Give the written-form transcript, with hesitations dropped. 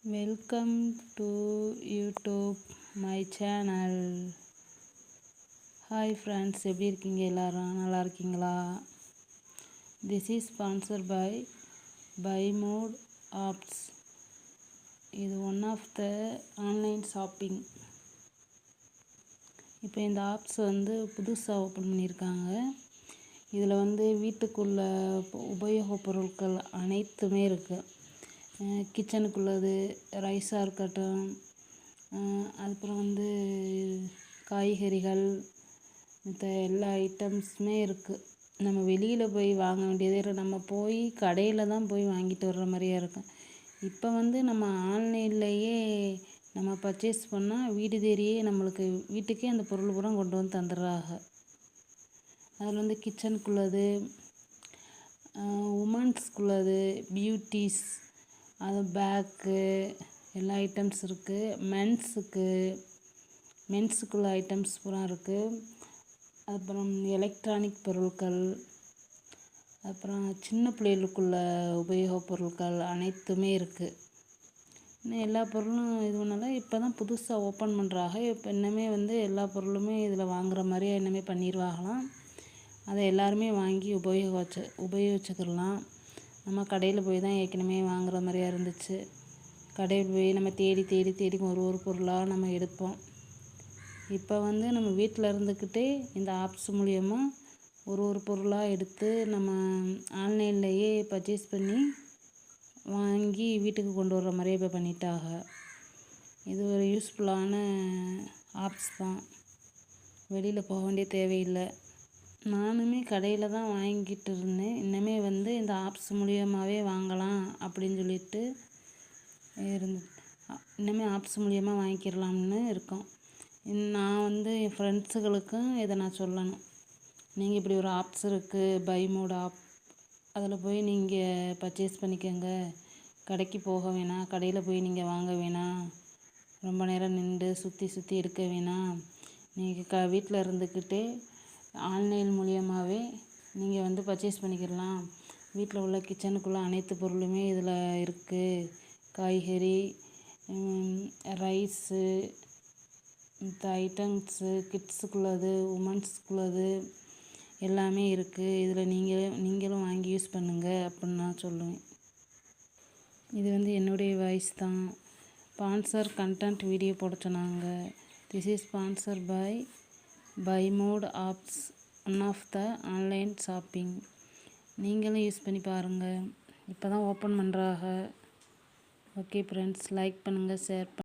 Welcome to YouTube my channel. Hi friends, எப்படி இருக்கீங்க? எல்லாரும் நல்லா இருக்கீங்களா? This is sponsor by mod apps. இது one of the online shopping. இப்போ இந்த ஆப்ஸ் புதுசாக ஓப்பன் பண்ணியிருக்காங்க. இதில் வீட்டுக்குள்ள உபயோகப் பொருட்கள் அனைத்துமே இருக்குது. கிச்சனுக்குள்ளது, ரைஸாக இருக்கட்டும், அதுக்கப்புறம் காய்கறிகள், மற்ற எல்லா ஐட்டம்ஸுமே இருக்குது. நம்ம வெளியில் போய் வாங்க வேண்டியதே நம்ம போய் கடையில் தான் போய் வாங்கிட்டு வர்ற மாதிரியா இருக்கும். இப்போ நம்ம ஆன்லைன்லேயே நம்ம பர்ச்சேஸ் பண்ணால் வீடு தேடியே நம்மளுக்கு வீட்டுக்கே அந்த பொருள் பூரா கொண்டு வந்து தந்துடுறாங்க. அதில் கிச்சனுக்குள்ளது, உமன்ஸ்குள்ளது, பியூட்டிஸ், அது பேக்கு, எல்லா ஐட்டம்ஸ் இருக்குது. மென்ஸுக்குள்ள ஐட்டம்ஸ் பூரா இருக்குது. அப்புறம் எலக்ட்ரானிக் பொருட்கள், அப்புறம் சின்ன பிள்ளைகளுக்குள்ள உபயோகப் பொருட்கள் அனைத்துமே இருக்குது. இன்னும் எல்லா பொருளும் இது பண்ணால இப்போ தான் புதுசாக ஓப்பன் பண்ணுறாங்க. இப்போ இன்னமே எல்லா பொருளுமே இதில் வாங்குகிற மாதிரியே இன்னமே பண்ணிடுவாங்களாம். அதை எல்லாருமே வாங்கி உபயோகிச்சுக்கிடலாம். நம்ம கடையில் போய் தான் ஏற்கனவே வாங்குகிற மாதிரியா இருந்துச்சு. கடையில் போய் நம்ம தேடி தேடி தேடி ஒரு பொருளாக நம்ம எடுப்போம். இப்போ நம்ம வீட்டில் இருந்துக்கிட்டே இந்த ஆப்ஸ் மூலயமா ஒரு பொருளாக எடுத்து நம்ம ஆன்லைன்லேயே பர்ச்சேஸ் பண்ணி வாங்கி வீட்டுக்கு கொண்டு வர்ற மாதிரியே இப்போ பண்ணிட்டாங்க. இது ஒரு யூஸ்ஃபுல்லான ஆப்ஸ் தான். வெளியில் போக வேண்டிய தேவையில்லை. நானுமே கடையில் தான் வாங்கிட்டு இருந்தேன். இன்னமே இந்த ஆப்ஸ் மூலியமாகவே வாங்கலாம் அப்படின்னு சொல்லிட்டு இன்னமே ஆப்ஸ் மூலியமாக வாங்கிக்கிறலாம்னு இருக்கோம். நான் என் ஃப்ரெண்ட்ஸுகளுக்கும் இதை நான் சொல்லணும். நீங்கள் இப்படி ஒரு ஆப்ஸ் இருக்குது, பை மோட் ஆப், அதில் போய் நீங்கள் பர்ச்சேஸ் பண்ணிக்கோங்க. கடைக்கு போக வேணாம், கடையில் போய் நீங்கள் வாங்க வேணாம், ரொம்ப நேரம் நின்று சுற்றி எடுக்க வேணாம். நீங்கள் வீட்டில் இருந்துக்கிட்டே ஆன்லைன் மூலியமாகவே நீங்கள் பர்ச்சேஸ் பண்ணிக்கிடலாம். வீட்டில் உள்ள கிச்சனுக்குள்ளே அனைத்து பொருளுமே இதில் இருக்குது. காய்கறி, ரைஸு, மற்ற ஐட்டம்ஸு, கிட்ஸுக்குள்ளது, உமன்ஸ்குள்ளது எல்லாமே இருக்குது. இதில் நீங்களும் வாங்கி யூஸ் பண்ணுங்கள் அப்படின்னு நான் சொல்லுவேன். இது என்னுடைய வாய்ஸ் தான். ஸ்பான்சர் கண்டென்ட் வீடியோ போட சொன்னாங்க. This is sponsor by mod apps, one of the online shopping. நீங்களும் யூஸ் பண்ணி பாருங்கள். இப்போ தான் ஓப்பன் பண்ணுறாங்க. ஓகே ஃப்ரெண்ட்ஸ், லைக் பண்ணுங்கள், ஷேர் பண்ணுங்கள்.